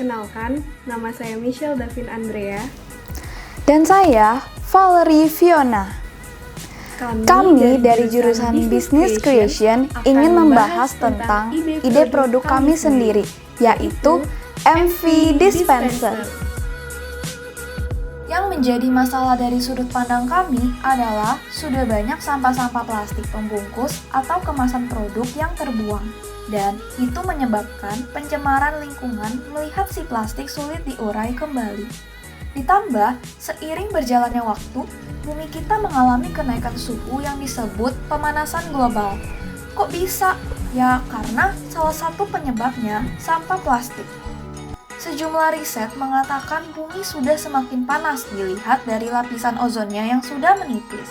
Perkenalkan, nama saya Michelle Davin Andrea. Dan saya, Valerie Fiona. Kami dari jurusan Business Creation ingin membahas tentang ide produk kami sendiri, yaitu MV Dispenser. Yang menjadi masalah dari sudut pandang kami adalah sudah banyak sampah-sampah plastik pembungkus atau kemasan produk yang terbuang. Dan itu menyebabkan pencemaran lingkungan melihat si plastik sulit diurai kembali. Ditambah, seiring berjalannya waktu, bumi kita mengalami kenaikan suhu yang disebut pemanasan global. Kok bisa? Ya karena salah satu penyebabnya sampah plastik. Sejumlah riset mengatakan bumi sudah semakin panas dilihat dari lapisan ozonnya yang sudah menipis.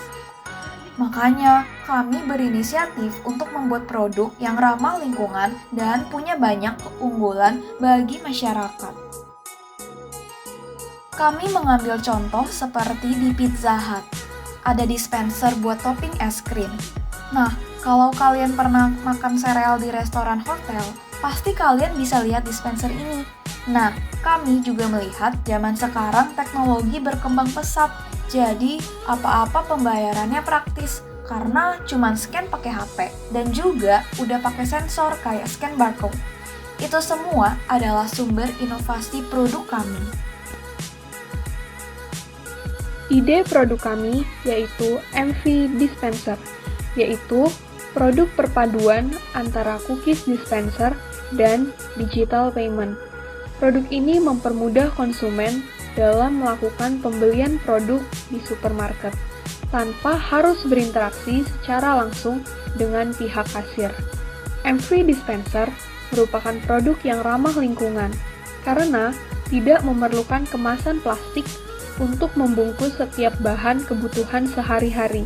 Makanya, kami berinisiatif untuk membuat produk yang ramah lingkungan dan punya banyak keunggulan bagi masyarakat. Kami mengambil contoh seperti di Pizza Hut. Ada dispenser buat topping es krim. Nah, kalau kalian pernah makan sereal di restoran hotel, pasti kalian bisa lihat dispenser ini. Nah, kami juga melihat zaman sekarang teknologi berkembang pesat. Jadi, apa-apa pembayarannya praktis karena cuma scan pakai HP dan juga udah pakai sensor kayak scan barcode. Itu semua adalah sumber inovasi produk kami. Ide produk kami yaitu MV Dispenser, yaitu produk perpaduan antara cookies dispenser dan digital payment. Produk ini mempermudah konsumen dalam melakukan pembelian produk di supermarket tanpa harus berinteraksi secara langsung dengan pihak kasir. MV Dispenser merupakan produk yang ramah lingkungan karena tidak memerlukan kemasan plastik untuk membungkus setiap bahan kebutuhan sehari-hari.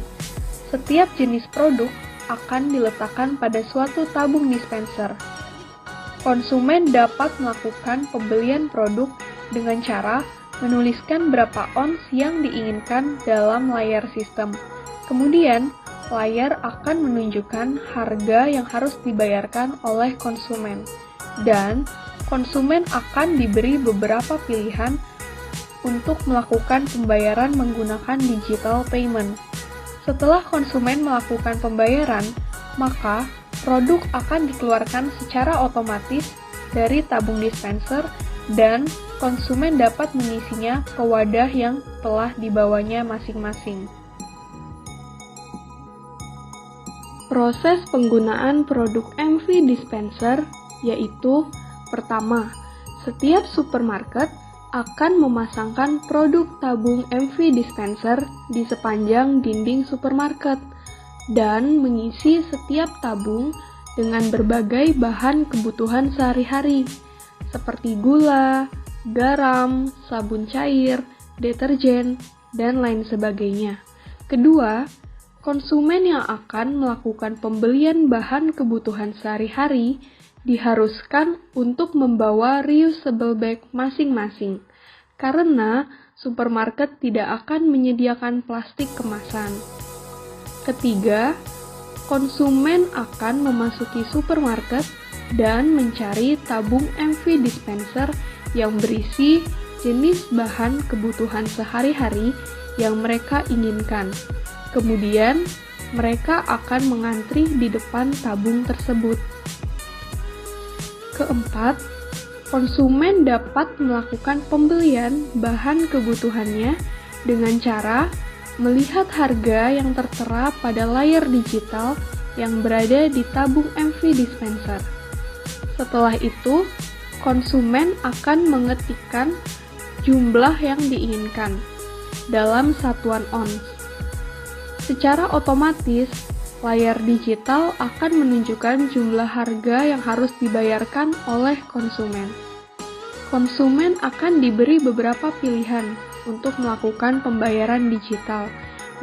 Setiap jenis produk akan diletakkan pada suatu tabung dispenser. Konsumen dapat melakukan pembelian produk dengan cara menuliskan berapa ons yang diinginkan dalam layar sistem. Kemudian, layar akan menunjukkan harga yang harus dibayarkan oleh konsumen. Dan, konsumen akan diberi beberapa pilihan untuk melakukan pembayaran menggunakan digital payment. Setelah konsumen melakukan pembayaran, maka produk akan dikeluarkan secara otomatis dari tabung dispenser dan konsumen dapat mengisinya ke wadah yang telah dibawanya masing-masing. Proses penggunaan produk MV Dispenser yaitu pertama, setiap supermarket akan memasangkan produk tabung MV Dispenser di sepanjang dinding supermarket dan mengisi setiap tabung dengan berbagai bahan kebutuhan sehari-hari seperti gula, garam, sabun cair, deterjen, dan lain sebagainya. Kedua, konsumen yang akan melakukan pembelian bahan kebutuhan sehari-hari diharuskan untuk membawa reusable bag masing-masing, karena supermarket tidak akan menyediakan plastik kemasan. Ketiga, konsumen akan memasuki supermarket dan mencari tabung MV Dispenser yang berisi jenis bahan kebutuhan sehari-hari yang mereka inginkan. Kemudian, mereka akan mengantri di depan tabung tersebut. Keempat, konsumen dapat melakukan pembelian bahan kebutuhannya dengan cara melihat harga yang tertera pada layar digital yang berada di tabung MV Dispenser. Setelah itu, konsumen akan mengetikkan jumlah yang diinginkan dalam satuan ons. Secara otomatis, layar digital akan menunjukkan jumlah harga yang harus dibayarkan oleh konsumen. Konsumen akan diberi beberapa pilihan untuk melakukan pembayaran digital,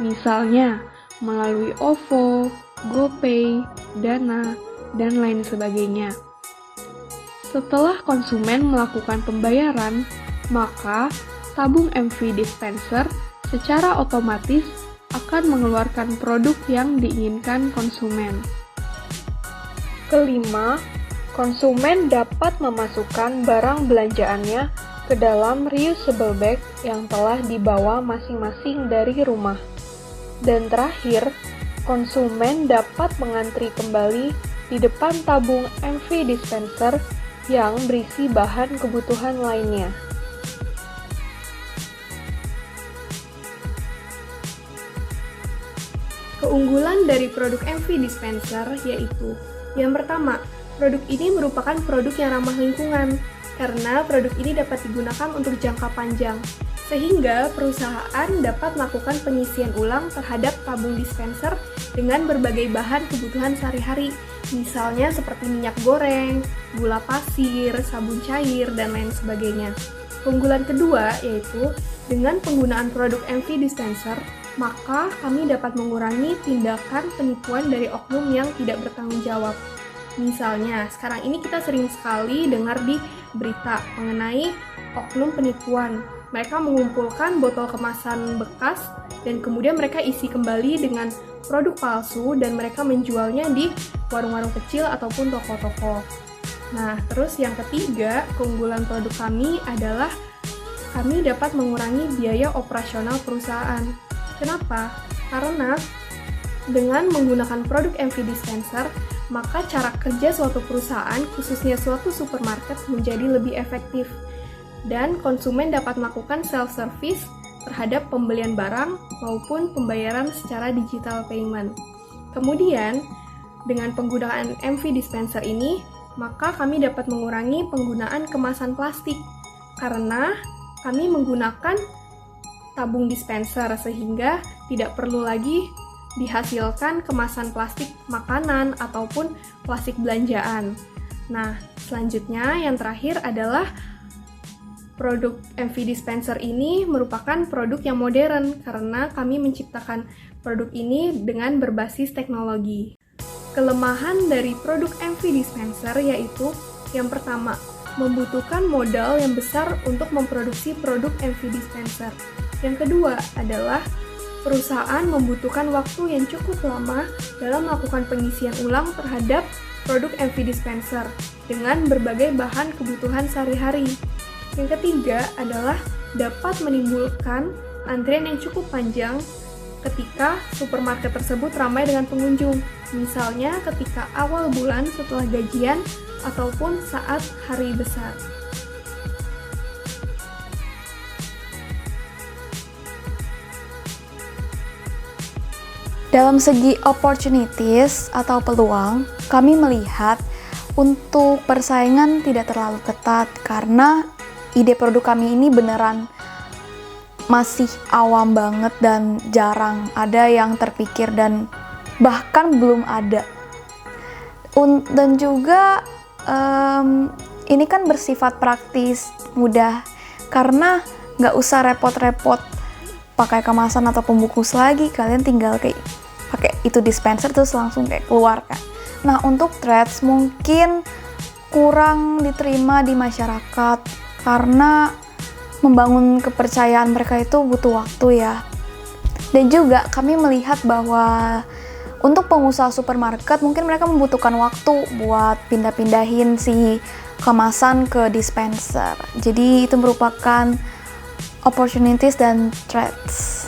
misalnya melalui OVO, GoPay, Dana, dan lain sebagainya. Setelah konsumen melakukan pembayaran, maka tabung MV Dispenser secara otomatis akan mengeluarkan produk yang diinginkan konsumen. Kelima, Konsumen dapat memasukkan barang belanjaannya ke dalam reusable bag yang telah dibawa masing-masing dari rumah. Dan terakhir, konsumen dapat mengantri kembali di depan tabung MV dispenser yang berisi bahan kebutuhan lainnya. Keunggulan dari produk MV dispenser yaitu yang pertama, produk ini merupakan produk yang ramah lingkungan karena produk ini dapat digunakan untuk jangka panjang, sehingga perusahaan dapat melakukan pengisian ulang terhadap tabung dispenser dengan berbagai bahan kebutuhan sehari-hari, misalnya seperti minyak goreng, gula pasir, sabun cair, dan lain sebagainya. Keunggulan kedua yaitu dengan penggunaan produk MV dispenser, maka kami dapat mengurangi tindakan penipuan dari oknum yang tidak bertanggung jawab. Misalnya, sekarang ini kita sering sekali dengar di berita mengenai oknum penipuan. Mereka mengumpulkan botol kemasan bekas dan kemudian mereka isi kembali dengan produk palsu dan mereka menjualnya di warung-warung kecil ataupun toko-toko. Nah, terus yang ketiga, keunggulan produk kami adalah kami dapat mengurangi biaya operasional perusahaan. Kenapa? Karena dengan menggunakan produk MV dispenser, maka cara kerja suatu perusahaan, khususnya suatu supermarket, menjadi lebih efektif. Dan konsumen dapat melakukan self-service terhadap pembelian barang maupun pembayaran secara digital payment. Kemudian, dengan penggunaan MV dispenser ini, maka kami dapat mengurangi penggunaan kemasan plastik karena kami menggunakan tabung dispenser sehingga tidak perlu lagi dihasilkan kemasan plastik makanan ataupun plastik belanjaan. Nah, selanjutnya yang terakhir adalah produk MV dispenser ini merupakan produk yang modern karena kami menciptakan produk ini dengan berbasis teknologi. Kelemahan dari produk MV dispenser yaitu yang pertama, membutuhkan modal yang besar untuk memproduksi produk MV dispenser. Yang kedua adalah perusahaan membutuhkan waktu yang cukup lama dalam melakukan pengisian ulang terhadap produk MV dispenser dengan berbagai bahan kebutuhan sehari-hari. Yang ketiga adalah dapat menimbulkan antrian yang cukup panjang ketika supermarket tersebut ramai dengan pengunjung, misalnya ketika awal bulan setelah gajian ataupun saat hari besar. Dalam segi opportunities atau peluang, kami melihat untuk persaingan tidak terlalu ketat karena ide produk kami ini beneran masih awam banget dan jarang ada yang terpikir dan bahkan belum ada. Dan juga ini kan bersifat praktis, mudah karena nggak usah repot-repot pakai kemasan atau pembungkus lagi, kalian tinggal kayak pakai itu dispenser terus langsung kayak keluar kan. Nah, untuk threads mungkin kurang diterima di masyarakat karena membangun kepercayaan mereka itu butuh waktu ya. Dan juga kami melihat bahwa untuk pengusaha supermarket mungkin mereka membutuhkan waktu buat pindah-pindahin si kemasan ke dispenser. Jadi itu merupakan opportunities dan threats.